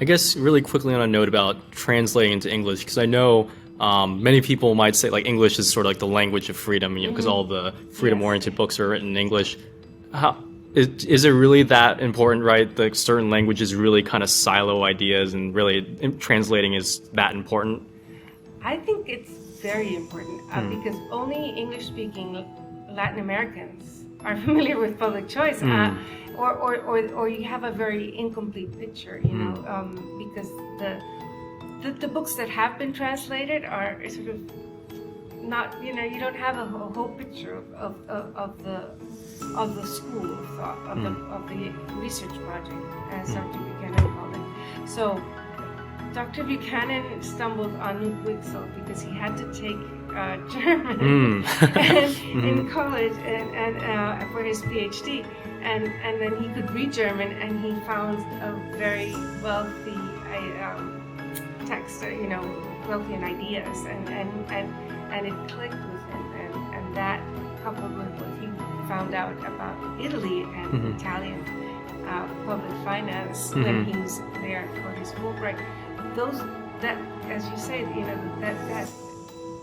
I guess really quickly on a note about translating into English, because I know many people might say like English is sort of like the language of freedom, because all the freedom-oriented books are written in English. How, is it really that important, right? That certain languages really kind of silo ideas, and really translating is that important? I think it's very important because only English-speaking Latin Americans are familiar with public choice, or you have a very incomplete picture, because the books that have been translated are sort of not, you don't have a whole picture of the school of thought of the research project, as Dr. Buchanan called it. So Dr. Buchanan stumbled on Wixel because he had to take German in college and for his PhD, and then he could read German, and he found a very wealthy text, wealthy in ideas, and it clicked with him, and that coupled with what he found out about Italy and Italian public finance when he was there for his Fulbright. That, as you say, that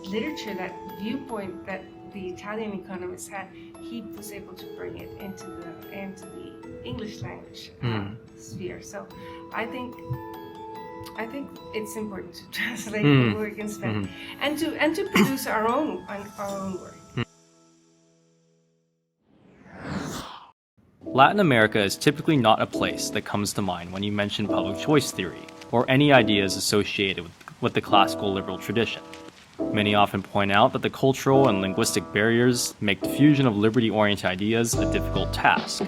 literature, that viewpoint that the Italian economists had, he was able to bring it into the English language sphere. So I think it's important to translate the work and spend, and to produce our own work. Latin America is typically not a place that comes to mind when you mention public choice theory, or any ideas associated with the classical liberal tradition. Many often point out that the cultural and linguistic barriers make the fusion of liberty-oriented ideas a difficult task.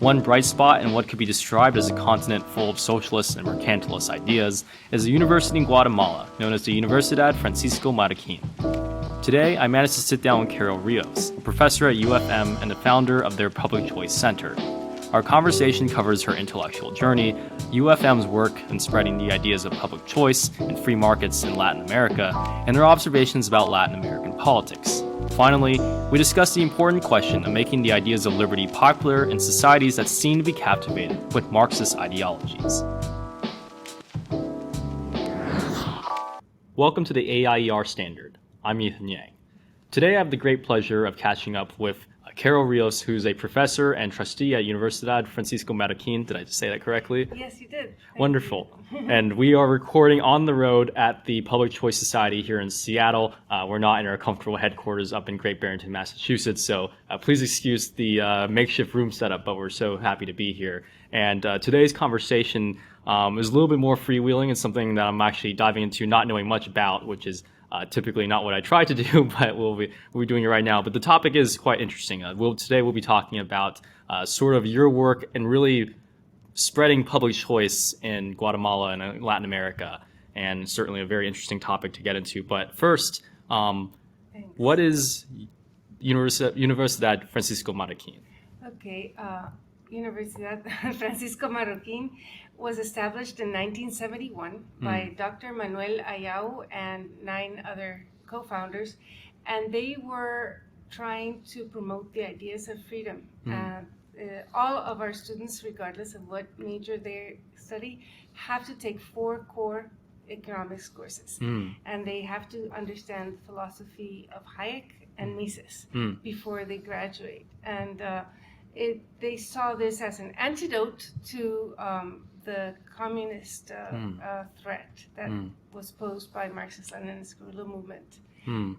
One bright spot in what could be described as a continent full of socialist and mercantilist ideas is a university in Guatemala known as the Universidad Francisco Marroquín. Today, I managed to sit down with Carroll Ríos, a professor at UFM and the founder of their Public Choice Center. Our conversation covers her intellectual journey, UFM's work in spreading the ideas of public choice and free markets in Latin America, and her observations about Latin American politics. Finally, we discuss the important question of making the ideas of liberty popular in societies that seem to be captivated with Marxist ideologies. Welcome to the AIER Standard. I'm Ethan Yang. Today I have the great pleasure of catching up with Carroll Ríos, who's a professor and trustee at Universidad Francisco Marroquín. Did I just say that correctly? Yes, you did. Wonderful. And we are recording on the road at the Public Choice Society here in Seattle. We're not in our comfortable headquarters up in Great Barrington, Massachusetts, so please excuse the makeshift room setup, but we're so happy to be here. And today's conversation is a little bit more freewheeling. It's something that I'm actually diving into not knowing much about, which is typically not what I try to do, but we'll be doing it right now. But the topic is quite interesting. Today we'll be talking about sort of your work and really spreading public choice in Guatemala and Latin America, and certainly a very interesting topic to get into. But first, what is Universidad Francisco Marroquín? Okay, Universidad Francisco Marroquín was established in 1971 by Dr. Manuel Ayau and 9 other co-founders, and they were trying to promote the ideas of freedom. All of our students, regardless of what major they study, have to take 4 core economics courses, and they have to understand philosophy of Hayek and Mises before they graduate. And they saw this as an antidote to the communist threat that was posed by Marxist-Leninist guerrilla movement from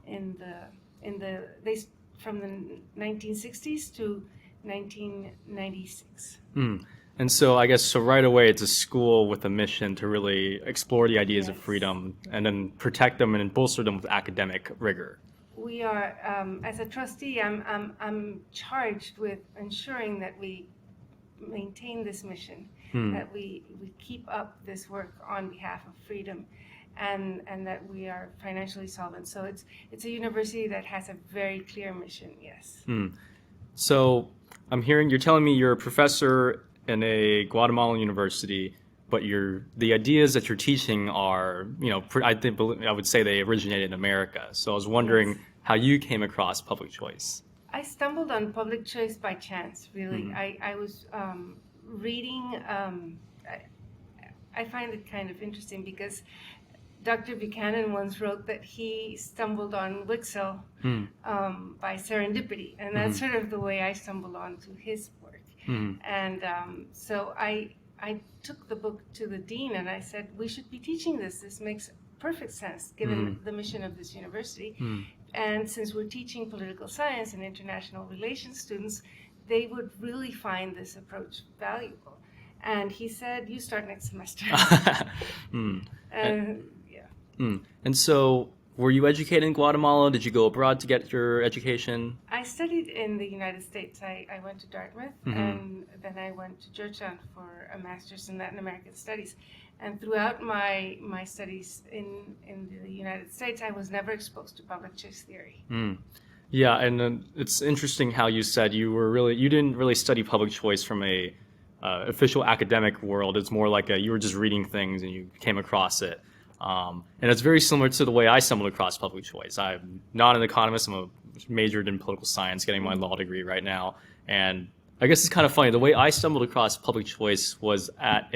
the 1960s to 1996. And so I guess right away it's a school with a mission to really explore the ideas of freedom and then protect them and bolster them with academic rigor. We are, as a trustee, I'm charged with ensuring that we maintain this mission, that we keep up this work on behalf of freedom, and that we are financially solvent. So it's a university that has a very clear mission. Yes. So I'm hearing you're telling me you're a professor in a Guatemalan university, but the ideas that you're teaching are, I would say they originated in America. So I was wondering how you came across public choice. I stumbled on public choice by chance, really. I was reading, I find it kind of interesting because Dr. Buchanan once wrote that he stumbled on Wixell by serendipity, and that's sort of the way I stumbled onto his work. And so I took the book to the dean and I said, we should be teaching this. This makes perfect sense given the mission of this university. And since we're teaching political science and international relations students, they would really find this approach valuable. And he said, you start next semester. And so, were you educated in Guatemala? Did you go abroad to get your education? I studied in the United States. I went to Dartmouth, and then I went to Georgetown for a master's in Latin American studies. And throughout my studies in the United States, I was never exposed to public choice theory. Yeah, and it's interesting how you said you didn't really study public choice from a official academic world. It's more like you were just reading things and you came across it. And it's very similar to the way I stumbled across public choice. I'm not an economist. I'm majored in political science, getting my law degree right now. And I guess it's kind of funny. The way I stumbled across public choice was at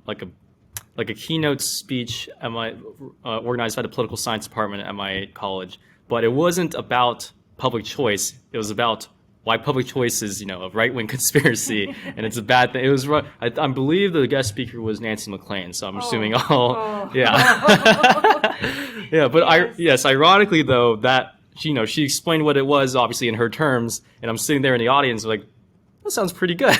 like a keynote speech at organized by the political science department at my college. But it wasn't about public choice. It was about why public choice is, a right-wing conspiracy and it's a bad thing. It was, I believe the guest speaker was Nancy McLean, so I'm assuming yeah. Yeah, but yes, ironically though, that, she explained what it was, obviously in her terms, and I'm sitting there in the audience like, that sounds pretty good.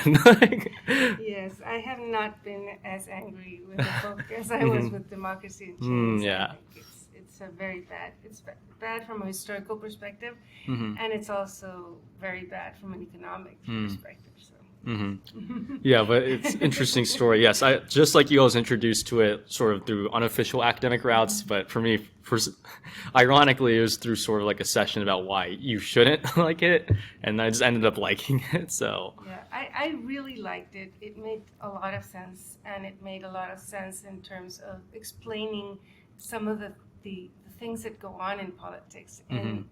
Yes, I have not been as angry with the book as I was with Democracy and Change. Yeah. I think it's a very bad. It's bad from a historical perspective, and it's also very bad from an economic perspective. So. Yeah, but it's an interesting story. Yes, I just like you, I was introduced to it sort of through unofficial academic routes, but for me, ironically, it was through sort of like a session about why you shouldn't like it, and I just ended up liking it. So yeah, I really liked it. It made a lot of sense, and it made a lot of sense in terms of explaining some of the things that go on in politics and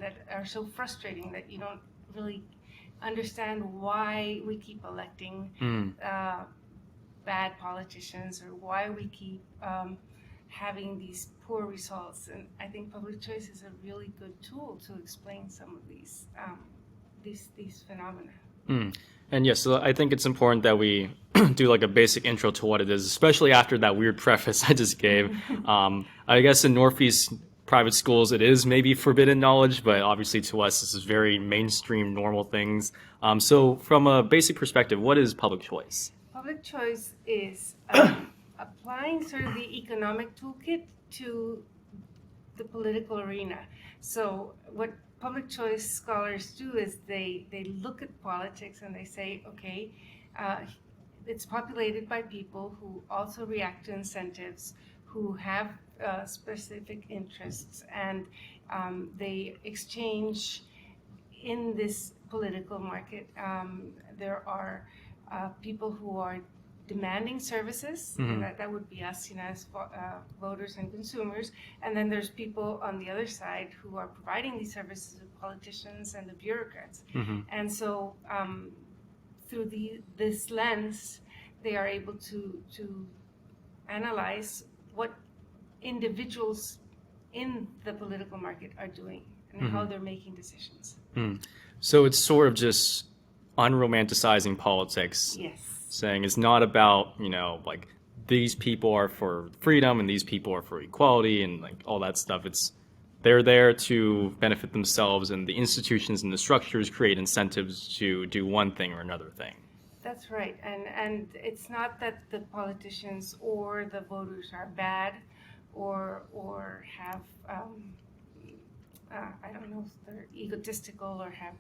that are so frustrating that you don't really understand why we keep electing bad politicians or why we keep having these poor results. And I think public choice is a really good tool to explain some of these phenomena. And yes, so I think it's important that we do like a basic intro to what it is, especially after that weird preface I just gave. I guess in Northeast private schools, it is maybe forbidden knowledge, but obviously to us, this is very mainstream, normal things. So from a basic perspective, what is public choice? Public choice is applying sort of the economic toolkit to the political arena. So what public choice scholars do is they look at politics and they say, okay, it's populated by people who also react to incentives, who have specific interests, and they exchange in this political market. There are people who are demanding services, and that would be us, as voters and consumers, and then there's people on the other side who are providing these services, the politicians and the bureaucrats. And so through this lens, they are able to analyze what individuals in the political market are doing and how they're making decisions. So it's sort of just unromanticizing politics. Yes. Saying it's not about, like these people are for freedom and these people are for equality and like all that stuff. They're there to benefit themselves, and the institutions and the structures create incentives to do one thing or another thing. That's right. And it's not that the politicians or the voters are bad or have, I don't know, if they're egotistical or have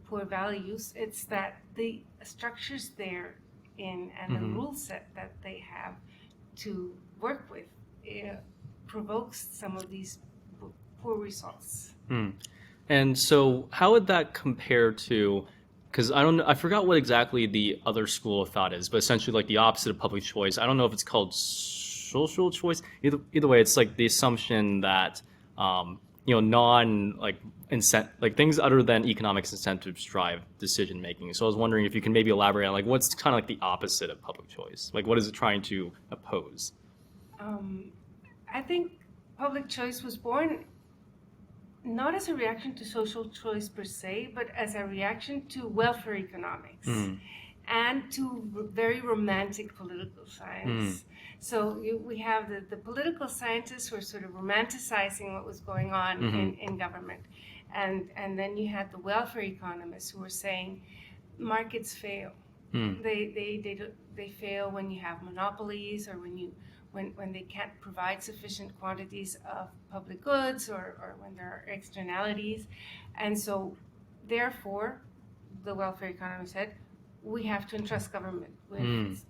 poor values. It's that the structures they're in and the rule set that they have to work with provokes some of these poor results. And so how would that compare to, because I forgot what exactly the other school of thought is, but essentially like the opposite of public choice. I don't know if it's called social choice. Either way, it's like the assumption that non like things other than economics incentives drive decision making. So I was wondering if you can maybe elaborate on like what's kind of like the opposite of public choice. Like what is it trying to oppose? I think public choice was born not as a reaction to social choice per se, but as a reaction to welfare economics and to very romantic political science. So we have the political scientists who are sort of romanticizing what was going on in government. And then you had the welfare economists who were saying markets fail. They fail when you have monopolies or when they can't provide sufficient quantities of public goods or when there are externalities. And so therefore, the welfare economist said, we have to entrust government with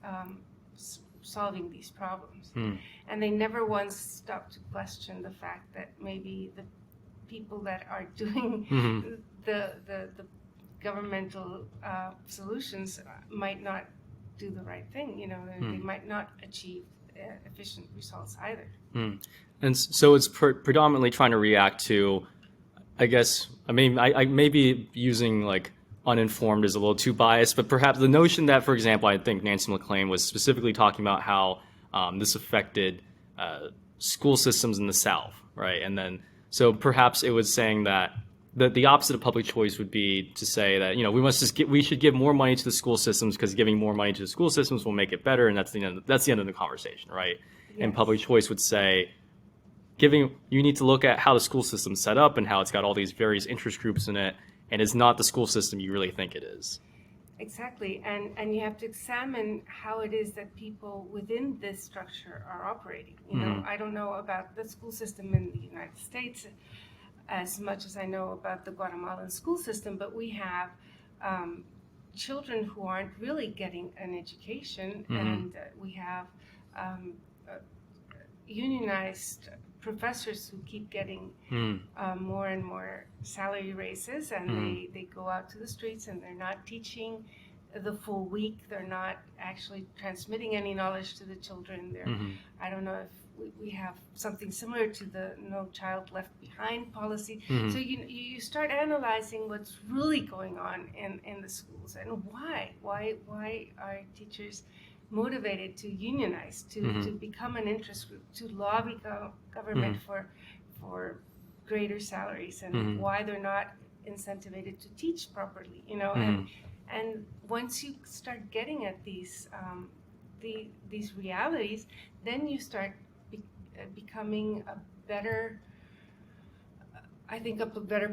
solving these problems. And they never once stopped to question the fact that maybe the people that are doing the governmental solutions might not do the right thing. They might not achieve efficient results either. And so it's predominantly trying to react to, I guess, I may be using like uninformed is a little too biased, but perhaps the notion that, for example, I think Nancy McLean was specifically talking about how this affected school systems in the South, right? And then, so perhaps it was saying that the opposite of public choice would be to say that, we should give more money to the school systems because giving more money to the school systems will make it better, and that's the end of the conversation, right? Yes. And public choice would say, you need to look at how the school system's set up and how it's got all these various interest groups in it, and it's not the school system you really think it is. Exactly, and you have to examine how it is that people within this structure are operating. I don't know about the school system in the United States as much as I know about the Guatemalan school system, but we have children who aren't really getting an education, and we have unionized professors who keep getting more and more salary raises, and they go out to the streets and they're not teaching the full week. They're not actually transmitting any knowledge to the children. I don't know if we have something similar to the No Child Left Behind policy. So you start analyzing what's really going on in the schools and why are teachers motivated to unionize, to become an interest group, to lobby government for greater salaries, and why they're not incentivized to teach properly, and once you start getting at these realities, then you start becoming a better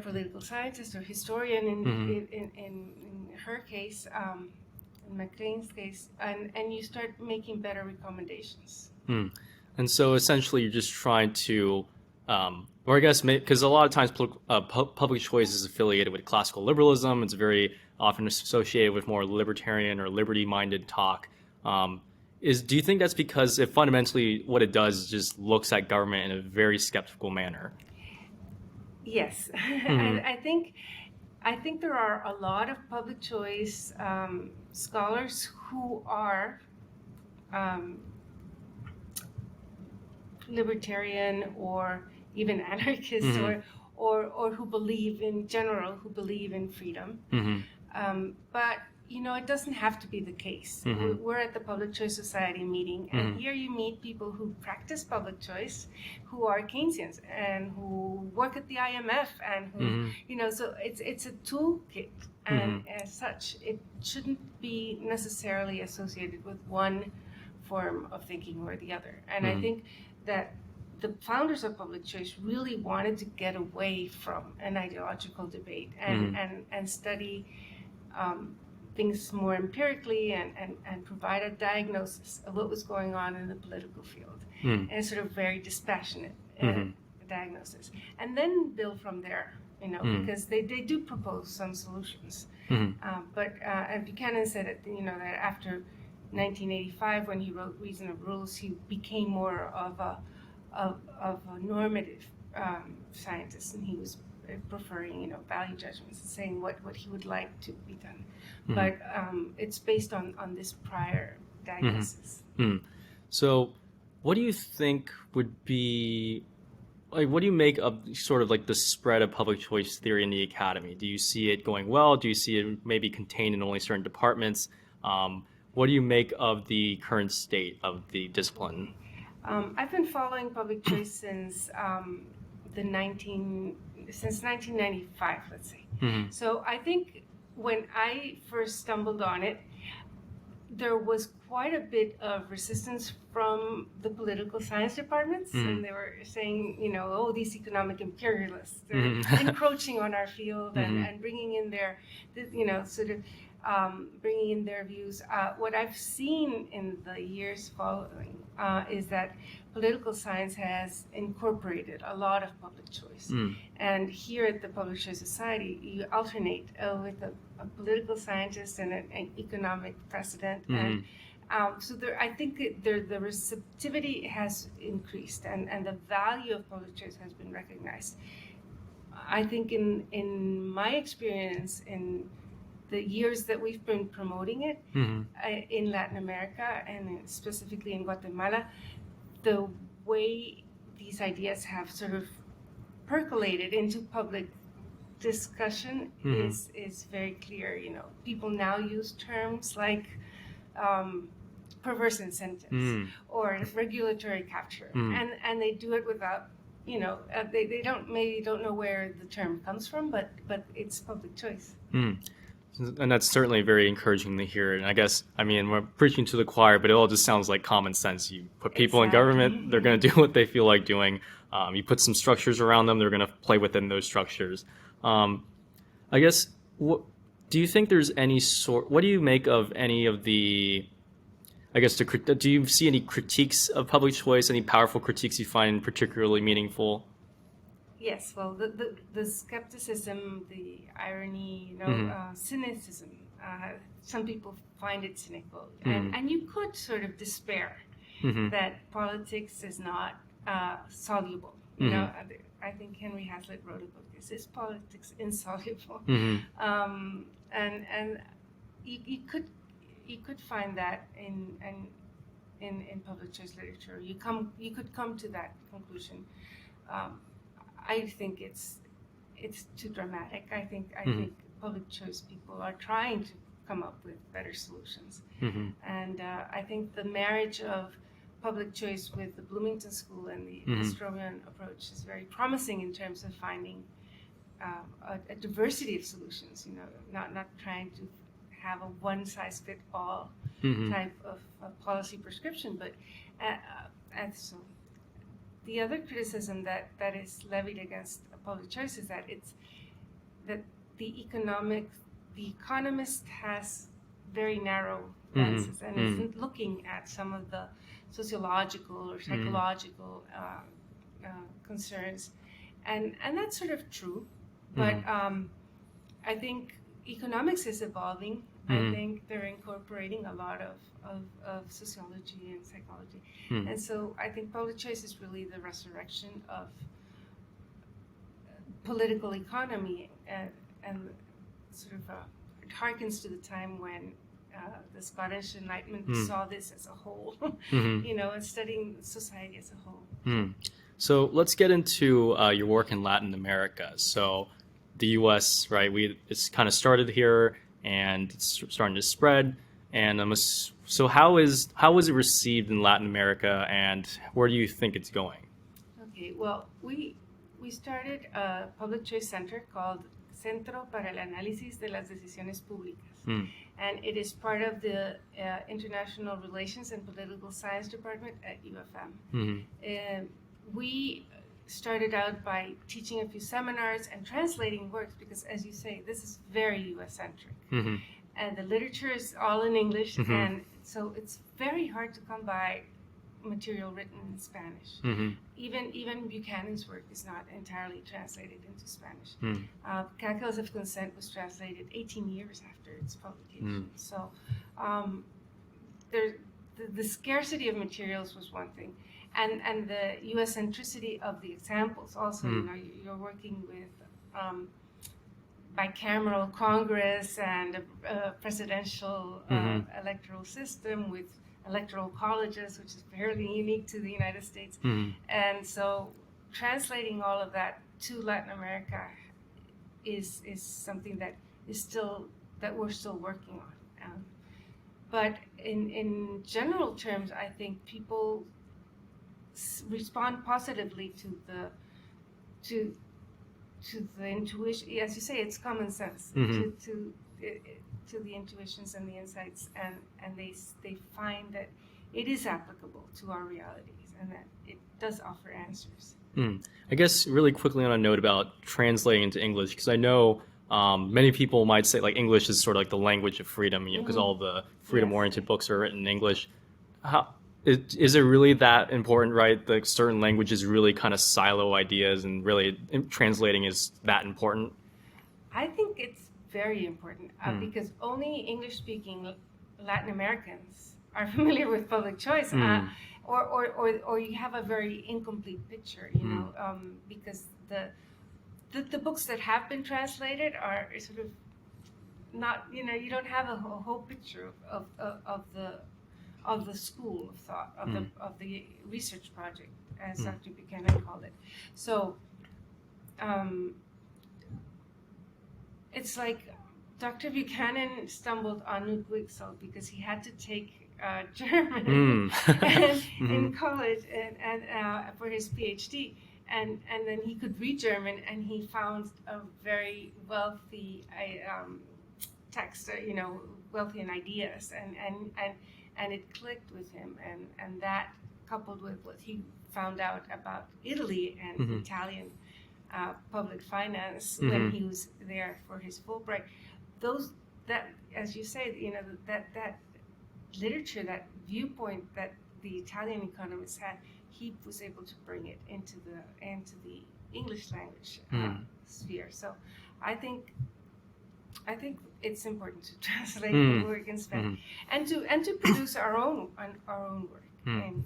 political scientist or historian in her case, in McLean's case, and you start making better recommendations. And so essentially you're just trying to, or I guess, because a lot of times public choice is affiliated with classical liberalism. It's very often associated with more libertarian or liberty-minded talk. Do you think that's because fundamentally what it does is just looks at government in a very skeptical manner? Yes. And I think there are a lot of public choice scholars who are libertarian or even anarchists, or who believe in freedom. But it doesn't have to be the case. We're at the Public Choice Society meeting, and here you meet people who practice public choice, who are Keynesians and who work at the IMF, and who, so it's a toolkit, and as such, it shouldn't be necessarily associated with one form of thinking or the other. And I think that the founders of public choice really wanted to get away from an ideological debate and study things more empirically and provide a diagnosis of what was going on in the political field, and a sort of very dispassionate diagnosis, and then build from there, because they do propose some solutions. But and Buchanan said that after 1985, when he wrote Reason of Rules, he became more of a normative scientist, and he was preferring value judgments and saying what he would like to be done. But it's based on this prior diagnosis. So what do you think would be like, what do you make of sort of like the spread of public choice theory in the academy? Do you see it going well? Do you see it maybe contained in only certain departments? What do you make of the current state of the discipline? I've been following public choice since the 1995, let's say. Mm-hmm. So I think when I first stumbled on it, there was quite a bit of resistance from the political science departments, and they were saying, oh, these economic imperialists, they're encroaching on our field and bringing in their, sort of bringing in their views. What I've seen in the years following is that political science has incorporated a lot of public choice. And here at the Public Choice Society, you alternate with a political scientist and an economic president. And so I think the receptivity has increased, and the value of public choice has been recognized. I think in my experience, in the years that we've been promoting it in Latin America and specifically in Guatemala, the way these ideas have sort of percolated into public discussion is very clear. People now use terms like perverse incentives or regulatory capture, and they do it without, they don't know where the term comes from, but it's public choice. And that's certainly very encouraging to hear. And I guess, we're preaching to the choir, but it all just sounds like common sense. You put people in government, they're going to do what they feel like doing. You put some structures around them, they're going to play within those structures. I guess, do you think there's what do you make of any of the, do you see any critiques of public choice, any powerful critiques you find particularly meaningful? Yes, well, the skepticism, the irony, cynicism. Some people find it cynical, and you could sort of despair that politics is not soluble. I think Henry Hazlitt wrote a book. Is politics insoluble? And you could find that in public choice literature. You could come to that conclusion. I think it's too dramatic. I think public choice people are trying to come up with better solutions, and I think the marriage of public choice with the Bloomington School and the Stromian approach is very promising in terms of finding a diversity of solutions. Not trying to have a one-size-fit-all type of policy prescription, but and so. The other criticism that is levied against public choice is that the economist has very narrow lenses and isn't looking at some of the sociological or psychological concerns, and that's sort of true. But I think economics is evolving. I think they're incorporating a lot of sociology and psychology. And so I think public choice is really the resurrection of political economy, and sort of it harkens to the time when the Scottish Enlightenment saw this as a whole, and studying society as a whole. So let's get into your work in Latin America. So the U.S., right? It's kind of started here, and it's starting to spread. And so how was it received in Latin America, and where do you think it's going? Okay, well, we started a public choice center called Centro para el Análisis de las Decisiones Públicas, and it is part of the International Relations and Political Science Department at UFM. We started out by teaching a few seminars and translating works because, as you say, this is very U.S.-centric. And the literature is all in English, and so it's very hard to come by material written in Spanish. Even Buchanan's work is not entirely translated into Spanish. Calculus of Consent was translated 18 years after its publication. So the scarcity of materials was one thing, and the U.S. centricity of the examples also. You're working with bicameral Congress and a presidential electoral system with electoral colleges, which is fairly unique to the United States. And so translating all of that to Latin America is something that we're still working on. But in general terms, I think people respond positively to the intuition. As you say, it's common sense to the intuitions and the insights, and they find that it is applicable to our realities and that it does offer answers. I guess really quickly on a note about translating into English, because I know many people might say like English is sort of like the language of freedom, because all the freedom-oriented books are written in English. Is it really that important, right? That certain languages really kind of silo ideas, and really translating is that important? I think it's very important because only English-speaking Latin Americans are familiar with public choice, or you have a very incomplete picture, because the books that have been translated are sort of not, you don't have a whole picture of the school of thought, of the research project, as Dr. Buchanan called it. So it's like Dr. Buchanan stumbled on Nutwixel because he had to take German in college and for his PhD, and then he could read German, and he found a very wealthy text, wealthy in ideas, and it clicked with him, and that coupled with what he found out about Italy and Italian public finance when he was there for his Fulbright, that, as you say, that literature, that viewpoint that the Italian economists had, he was able to bring it into the English language sphere. So I think it's important to translate the work in Spanish and to produce our own work and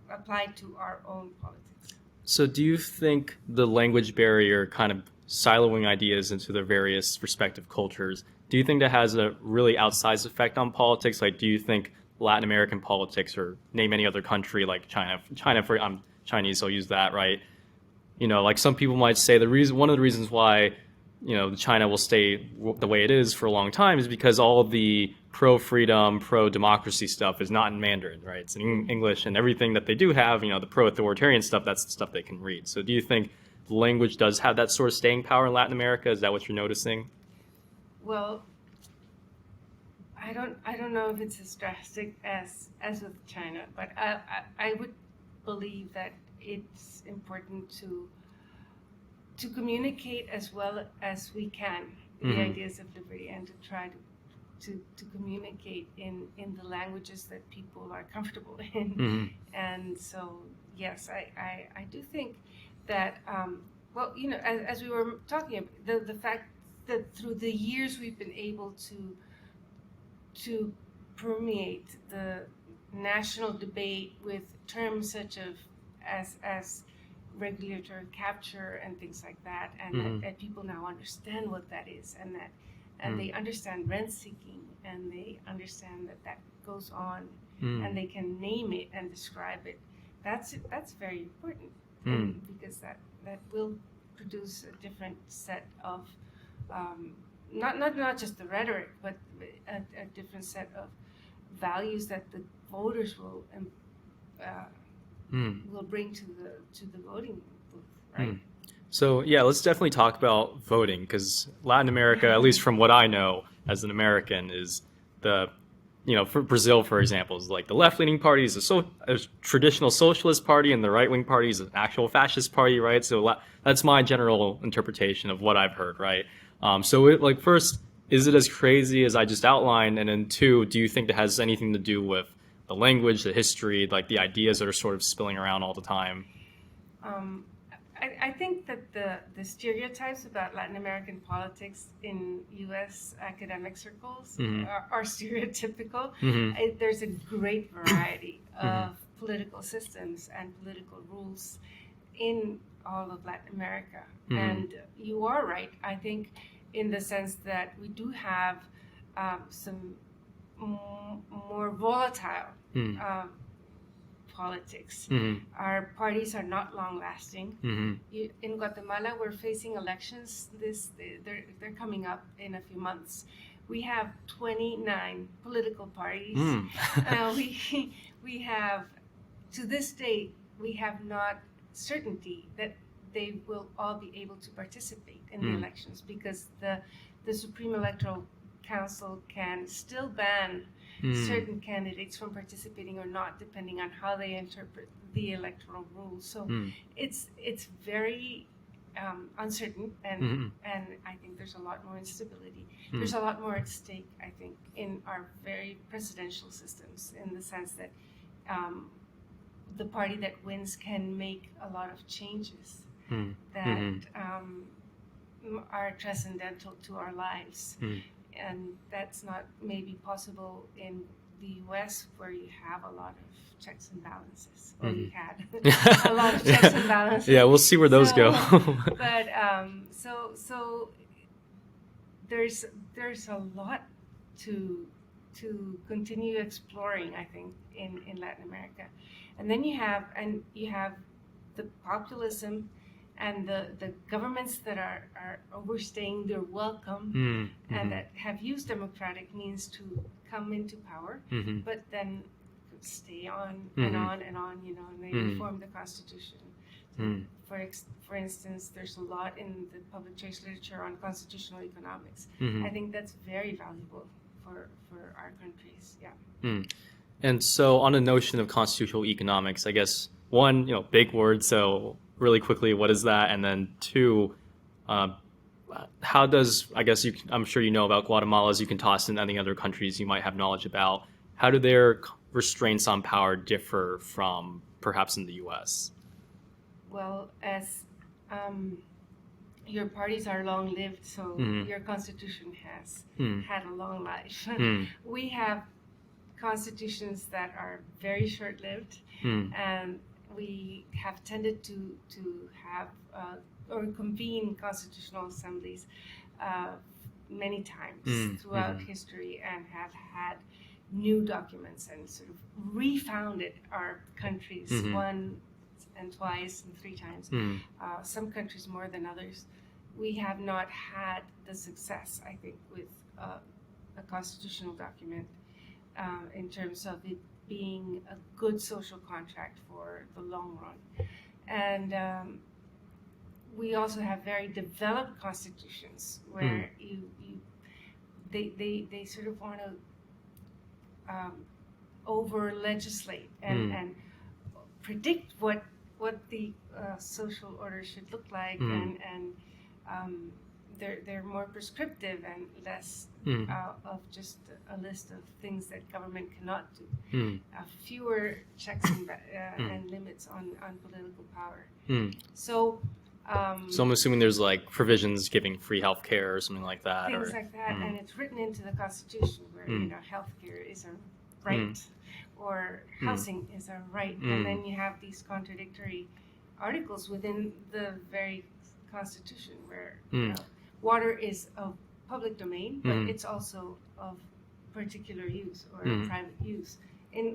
applied to our own politics. So do you think the language barrier kind of siloing ideas into their various respective cultures, do you think that has a really outsized effect on politics? Like, do you think Latin American politics, or name any other country like China for, I'm Chinese, so I'll use that, right? Like some people might say one of the reasons why, China will stay the way it is for a long time is because all of the pro-freedom, pro-democracy stuff is not in Mandarin, right? It's in English, and everything that they do have, the pro-authoritarian stuff, that's the stuff they can read. So do you think the language does have that sort of staying power in Latin America? Is that what you're noticing? Well, I don't know if it's as drastic as with China, but I would believe that it's important to communicate as well as we can the ideas of liberty, and to try to communicate in the languages that people are comfortable in. And so, yes, I do think that, as we were talking about, the fact that through the years we've been able to permeate the national debate with terms such as regulatory capture and things like that, and that people now understand what that is, and they understand rent seeking, and they understand that goes on, and they can name it and describe it. That's very important, because that will produce a different set of not just the rhetoric, but a different set of values that the voters will bring to the voting booth, right? So yeah, let's definitely talk about voting, because Latin America, at least from what I know as an American, is for Brazil, for example, is like the left-leaning party is a traditional socialist party, and the right-wing party is an actual fascist party, right? So that's my general interpretation of what I've heard, right? So first, is it as crazy as I just outlined? And then two, do you think it has anything to do with the language, the history, like the ideas that are sort of spilling around all the time? I think that the stereotypes about Latin American politics in U.S. academic circles are stereotypical. There's a great variety of political systems and political rules in all of Latin America. And you are right, I think, in the sense that we do have some more volatile politics. Mm-hmm. Our parties are not long-lasting. Mm-hmm. In Guatemala, we're facing elections. They're coming up in a few months. We have 29 political parties. We have, to this date, we have not certainty that they will all be able to participate in the elections, because the Supreme Electoral Council can still ban certain candidates from participating or not, depending on how they interpret the electoral rules. So it's very uncertain, and I think there's a lot more instability. There's a lot more at stake, I think, in our very presidential systems, in the sense that the party that wins can make a lot of changes that are transcendental to our lives. And that's not maybe possible in the US, where you have a lot of checks and balances, or you had a lot of checks and balances. Yeah, we'll see where those go. But so there's a lot to continue exploring, I think, in Latin America. And then you have the populism and the governments that are overstaying their welcome and that have used democratic means to come into power, but then stay on and on and on, and they reform the Constitution. For instance, there's a lot in the public choice literature on constitutional economics. I think that's very valuable for our countries. Yeah. And so, on the notion of constitutional economics, I guess one, big word. So really quickly, what is that? And then two, how does, I guess I'm sure you know about Guatemala, as you can toss in any other countries you might have knowledge about. How do their restraints on power differ from perhaps in the U.S.? Well, as your parties are long-lived, so your constitution has had a long life. We have constitutions that are very short-lived, and we have tended to have or convene constitutional assemblies many times throughout history, and have had new documents and sort of refounded our countries once and twice and three times. Some countries more than others. We have not had the success, I think, with a constitutional document in terms of it being a good social contract for the long run. And we also have very developed constitutions where they sort of want to over legislate and predict what the social order should look like, and they're more prescriptive and less of just a list of things that government cannot do. Fewer checks and limits on political power. So I'm assuming there's like provisions giving free healthcare or something like that. Things like that, and it's written into the Constitution where healthcare is a right, or housing is a right, and then you have these contradictory articles within the very Constitution where water is of public domain, but it's also of particular use or private use.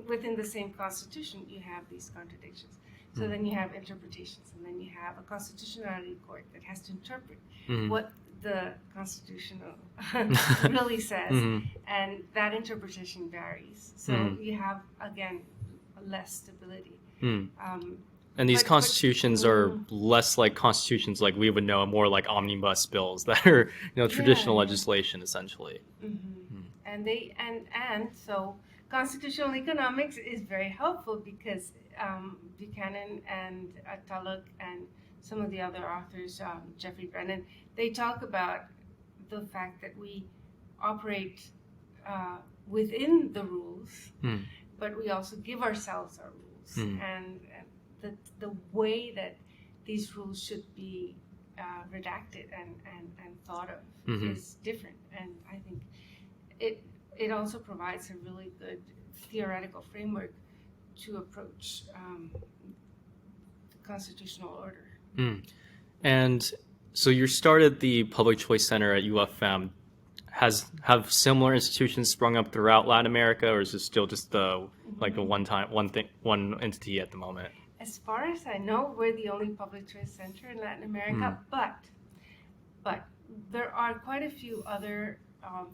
Within the same Constitution, you have these contradictions. So then you have interpretations, and then you have a constitutionality court that has to interpret what the Constitutional really says, and that interpretation varies. So you have, again, less stability. And these constitutions are less like constitutions like we would know, more like omnibus bills that are, traditional legislation essentially. And so constitutional economics is very helpful because Buchanan and Tulloch and some of the other authors, Jeffrey Brennan, they talk about the fact that we operate within the rules, but we also give ourselves our rules, and the way that these rules should be redacted and thought of is different. And I think it also provides a really good theoretical framework to approach constitutional order. And so you started the Public Choice Center at UFM. have similar institutions sprung up throughout Latin America, or is this still just the one entity at the moment? As far as I know, we're the only public choice center in Latin America, but there are quite a few other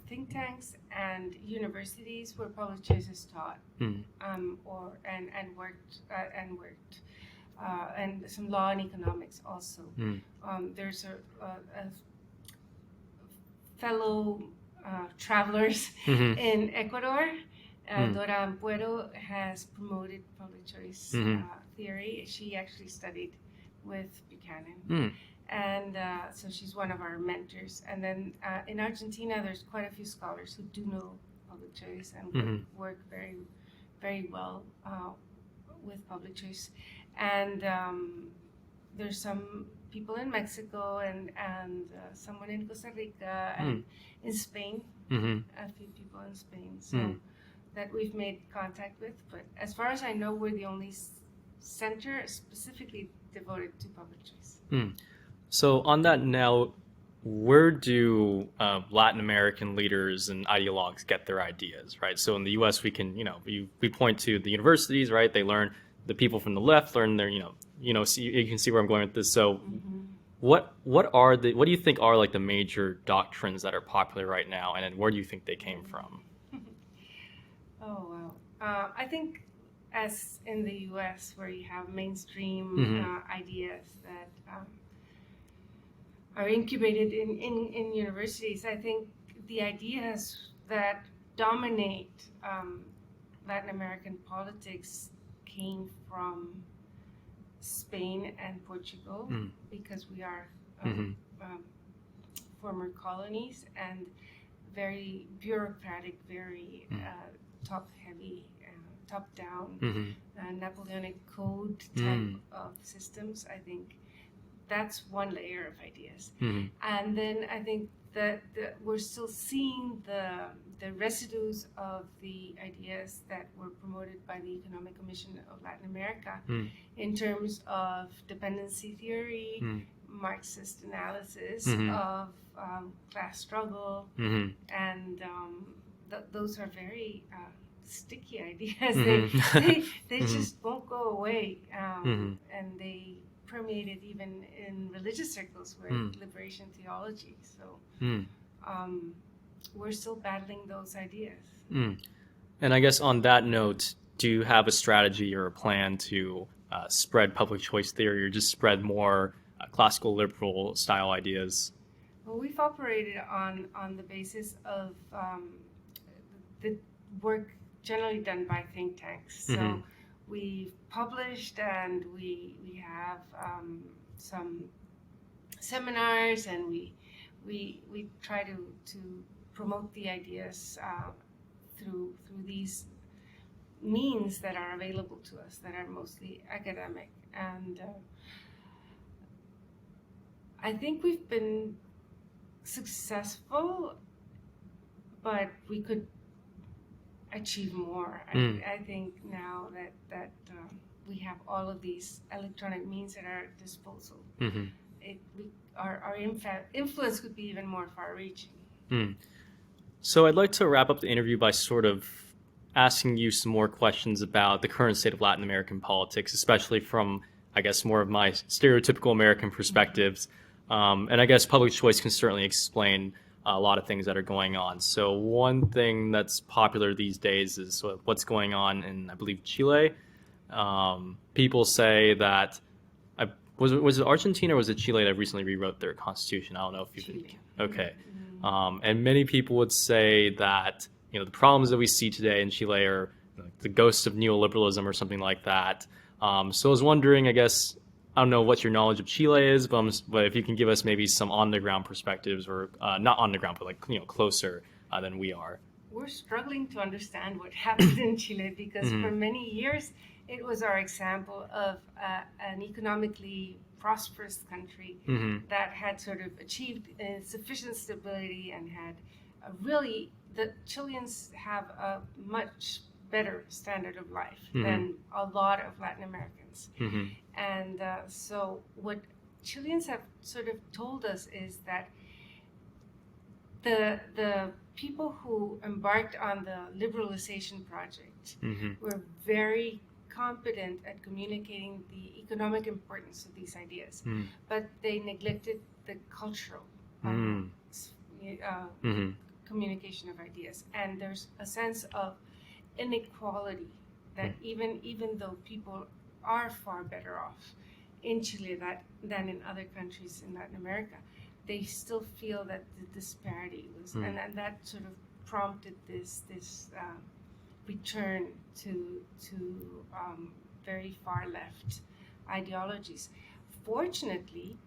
think tanks and universities where public choice is taught, and some law and economics also. There's a fellow travelers in Ecuador. Dora Ampuero has promoted public choice theory. She actually studied with Buchanan. And so she's one of our mentors. And then in Argentina, there's quite a few scholars who do know public choice and work very, very well with public choice. And there's some people in Mexico and someone in Costa Rica and in Spain, a few people in Spain. So that we've made contact with. But as far as I know, we're the only center specifically devoted to public choice. So on that note, where do Latin American leaders and ideologues get their ideas, right? So in the U.S., we can, we point to the universities, right? They learn, the people from the left learn their, see, you can see where I'm going with this. So what do you think are like the major doctrines that are popular right now, and then where do you think they came from? Oh, wow. I think as in the U.S., where you have mainstream ideas that are incubated in universities, I think the ideas that dominate Latin American politics came from Spain and Portugal, because we are former colonies and very bureaucratic, very top-heavy, top-down, Napoleonic Code type of systems. I think that's one layer of ideas. And then I think that we're still seeing the residues of the ideas that were promoted by the Economic Commission of Latin America in terms of dependency theory, Marxist analysis of class struggle, and those are very sticky ideas. They just won't go away, and they permeated even in religious circles with liberation theology. So we're still battling those ideas. And I guess on that note, do you have a strategy or a plan to spread public choice theory, or just spread more classical liberal style ideas? Well, we've operated on the basis of the work generally done by think tanks. So we've published, and we have some seminars, and we try to promote the ideas through these means that are available to us, that are mostly academic. And I think we've been successful, but we could achieve more. I think now that we have all of these electronic means at our disposal, our influence could be even more far-reaching. So I'd like to wrap up the interview by sort of asking you some more questions about the current state of Latin American politics, especially from, I guess, more of my stereotypical American perspectives. And I guess public choice can certainly explain a lot of things that are going on. So one thing that's popular these days is what's going on in, I believe, Chile. People say that, was it Argentina or was it Chile that recently rewrote their constitution? I don't know if you've been... Okay. And many people would say that, the problems that we see today in Chile are the ghosts of neoliberalism or something like that. So I was wondering, I guess, I don't know what your knowledge of Chile is, but if you can give us maybe some on-the-ground perspectives, or not on-the-ground, but closer than we are. We're struggling to understand what happened in Chile, because for many years it was our example of an economically prosperous country that had sort of achieved sufficient stability and had the Chileans have a much better standard of life than a lot of Latin Americans. And so what Chileans have sort of told us is that the people who embarked on the liberalization project were very competent at communicating the economic importance of these ideas, but they neglected the cultural communication of ideas. And there's a sense of inequality that even though people are far better off in Chile than in other countries in Latin America, they still feel that the disparity was, and that sort of prompted this return to very far left ideologies. Fortunately,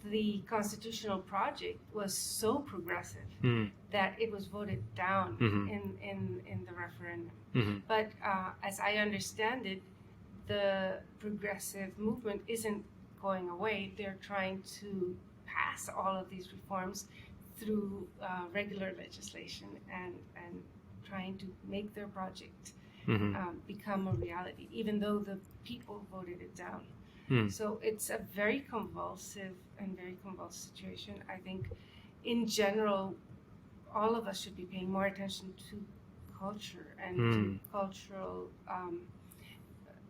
the constitutional project was so progressive that it was voted down in the referendum. But as I understand it, the progressive movement isn't going away. They're trying to pass all of these reforms through regular legislation and trying to make their project become a reality, even though the people voted it down. So it's a very convulsive situation. I think in general, all of us should be paying more attention to culture and to cultural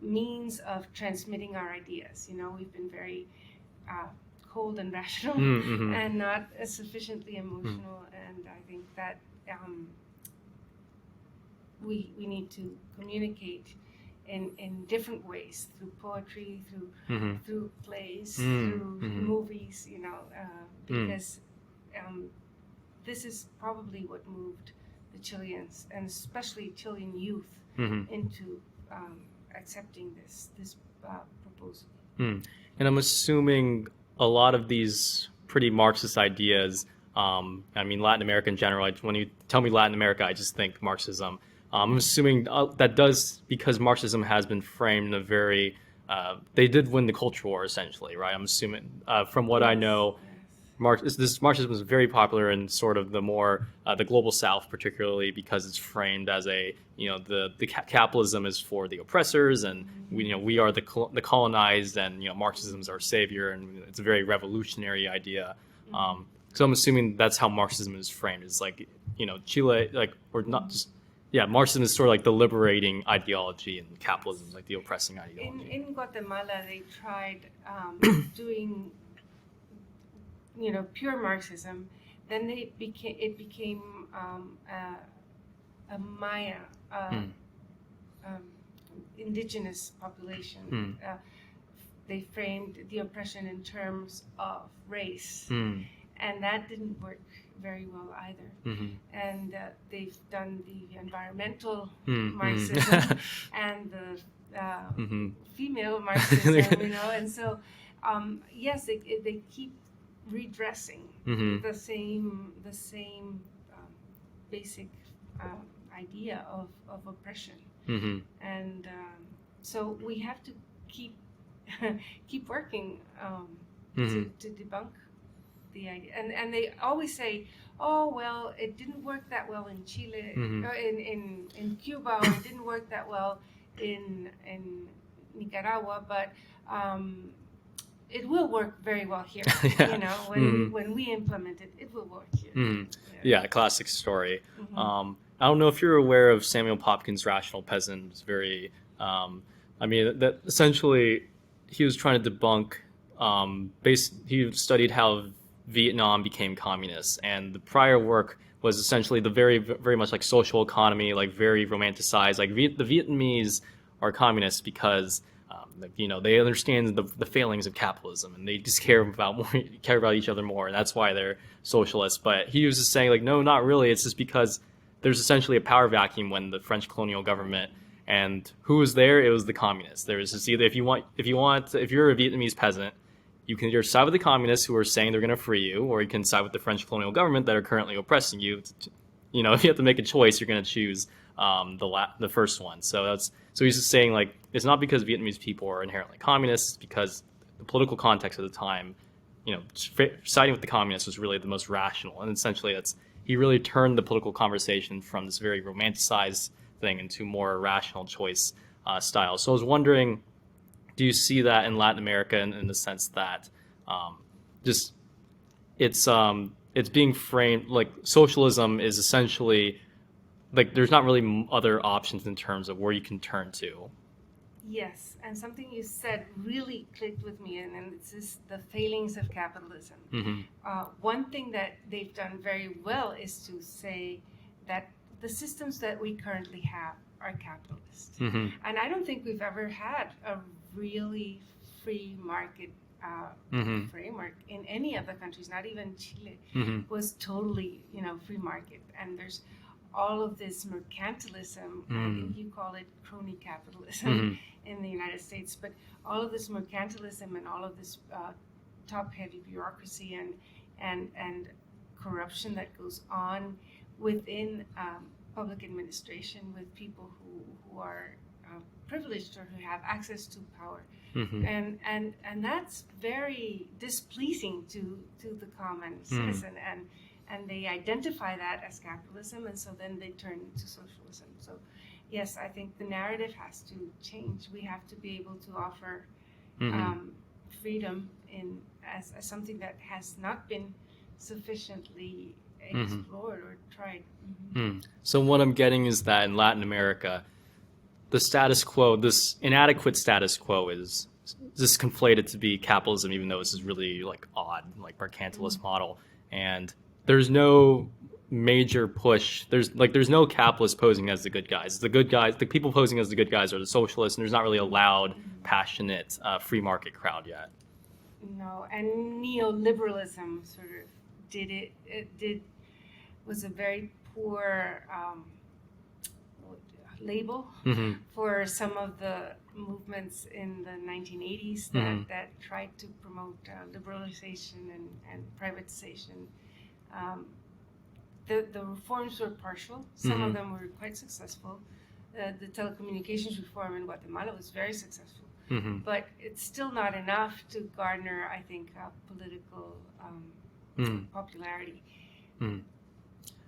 means of transmitting our ideas. You know, we've been very cold and rational and not sufficiently emotional, and I think that we need to communicate in different ways, through poetry, through plays, through movies, you know, because this is probably what moved the Chileans, and especially Chilean youth, into accepting this proposal. And I'm assuming a lot of these pretty Marxist ideas, I mean, Latin America in general, when you tell me Latin America, I just think Marxism. I'm assuming that does, because Marxism has been framed in a very, they did win the culture war essentially, right? I'm assuming, from what I know, Marxism was very popular in sort of the more, the global South, particularly because it's framed as a, you know, the capitalism is for the oppressors, and we are the colonized, and, you know, Marxism is our savior, and it's a very revolutionary idea. So I'm assuming that's how Marxism is framed. It's like, you know, Chile, like, or not just, yeah, Marxism is sort of like the liberating ideology, and capitalism is like the oppressing ideology. In Guatemala, they tried doing, you know, pure Marxism. Then it became a Maya indigenous population. They framed the oppression in terms of race, and that didn't work very well either. And they've done the environmental Marxism and the female Marxism, you know, and so yes, they keep redressing the same basic idea of oppression, and so we have to keep working to debunk the idea. And they always say, oh, well, it didn't work that well in Chile, in Cuba, or it didn't work that well in Nicaragua, but it will work very well here. You know, when we implement it, it will work here. Yeah, classic story. I don't know if you're aware of Samuel Popkin's Rational Peasant. It's very, I mean, that essentially he was trying to debunk, he studied how Vietnam became communist, and the prior work was essentially the very, very much like social economy, like very romanticized. Like the Vietnamese are communists because you know, they understand the failings of capitalism, and they just care about each other more, and that's why they're socialists. But he was just saying, like, no, not really. It's just because there's essentially a power vacuum when the French colonial government, and who was there? It was the communists. There was just either if you're a Vietnamese peasant, you can either side with the communists who are saying they're going to free you, or you can side with the French colonial government that are currently oppressing you. You know, if you have to make a choice, you're going to choose the first one. So he's just saying, like, it's not because Vietnamese people are inherently communists, it's because the political context at the time, you know, siding with the communists was really the most rational. And essentially he really turned the political conversation from this very romanticized thing into more rational choice style. So I was wondering, do you see that in Latin America in the sense that it's being framed like socialism is essentially like there's not really other options in terms of where you can turn to. Yes, and something you said really clicked with me, and this is the failings of capitalism. One thing that they've done very well is to say that the systems that we currently have are capitalist. And I don't think we've ever had a really free market framework in any of the countries, not even Chile was totally, free market. And there's all of this mercantilism, I think you call it crony capitalism in the United States, but all of this mercantilism and all of this top-heavy bureaucracy and corruption that goes on within public administration with people who are privileged or who have access to power. And that's very displeasing to the common citizen, and they identify that as capitalism, and so then they turn to socialism. So yes, I think the narrative has to change. We have to be able to offer freedom as something that has not been sufficiently explored or tried. So what I'm getting is that in Latin America, the status quo, this inadequate status quo, is just conflated to be capitalism, even though this is really like odd, like mercantilist model. And there's no major push. There's no capitalists posing as the good guys. The people posing as the good guys are the socialists, and there's not really a loud, passionate, free market crowd yet. No, and neoliberalism sort of was a very poor label for some of the movements in the 1980s that tried to promote liberalization and privatization. The reforms were partial. Some of them were quite successful. The telecommunications reform in Guatemala was very successful. But it's still not enough to garner, I think, political popularity.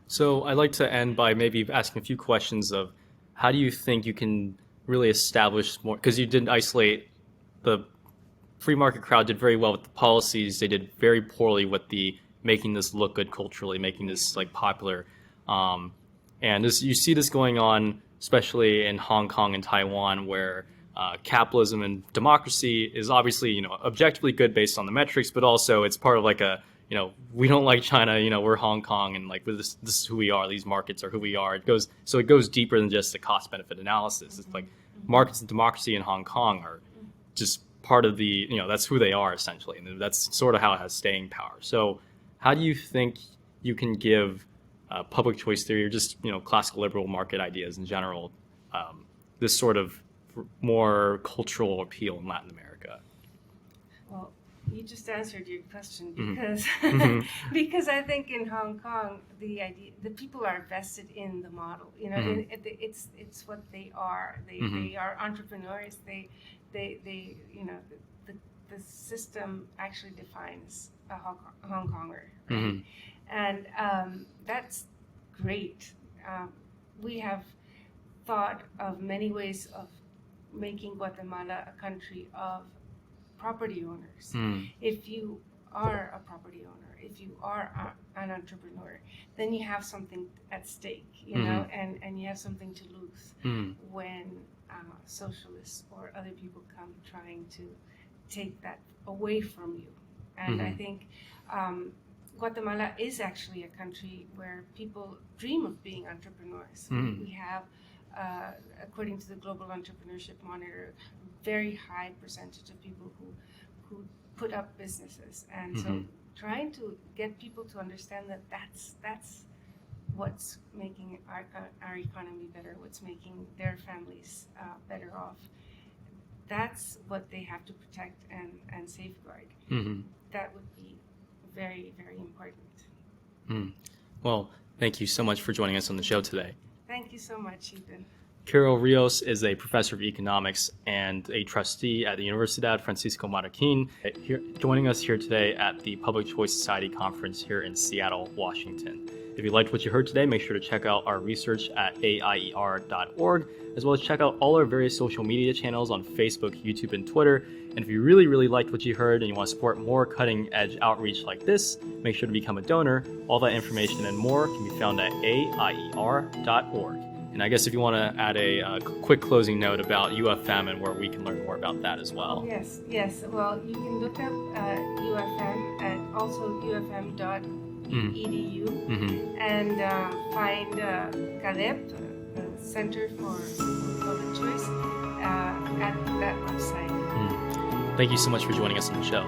So I'd like to end by maybe asking a few questions of how do you think you can really establish more, because you didn't isolate the free market crowd did very well with the policies. They did very poorly with the making this look good culturally, making this like popular. And this, you see this going on, especially in Hong Kong and Taiwan, where capitalism and democracy is obviously, objectively good based on the metrics, but also it's part of like a, we don't like China, we're Hong Kong, and like this is who we are. These markets are who we are. It goes deeper than just the cost benefit analysis. It's like markets and democracy in Hong Kong are just part of the, that's who they are essentially. And that's sort of how it has staying power. So how do you think you can give public choice theory or just, classical liberal market ideas in general, this sort of more cultural appeal in Latin America? Well, you just answered your question because because I think in Hong Kong the people are vested in the model. It's what they are. They are entrepreneurs. They the system actually defines a Hong Konger, right? And that's great. We have thought of many ways of making Guatemala a country of property owners. If you are a property owner, if you are an entrepreneur, then you have something at stake, and you have something to lose when socialists or other people come trying to take that away from you. And I think Guatemala is actually a country where people dream of being entrepreneurs. We have, according to the Global Entrepreneurship Monitor, very high percentage of people who put up businesses, and so trying to get people to understand that that's what's making our economy better, what's making their families better off. That's what they have to protect and safeguard. That would be very, very important. Well, thank you so much for joining us on the show today. Thank you so much, Ethan. Carroll Ríos is a professor of economics and a trustee at the Universidad Francisco Marroquínas, joining us here today at the Public Choice Society Conference here in Seattle, Washington. If you liked what you heard today, make sure to check out our research at AIER.org, as well as check out all our various social media channels on Facebook, YouTube, and Twitter. And if you really, really liked what you heard and you want to support more cutting-edge outreach like this, make sure to become a donor. All that information and more can be found at AIER.org. And I guess if you want to add a quick closing note about UFM and where we can learn more about that as well. Yes. Well, you can look up UFM at also ufm.edu and find CADEP, the Center for Public Choice, at that website. Thank you so much for joining us on the show.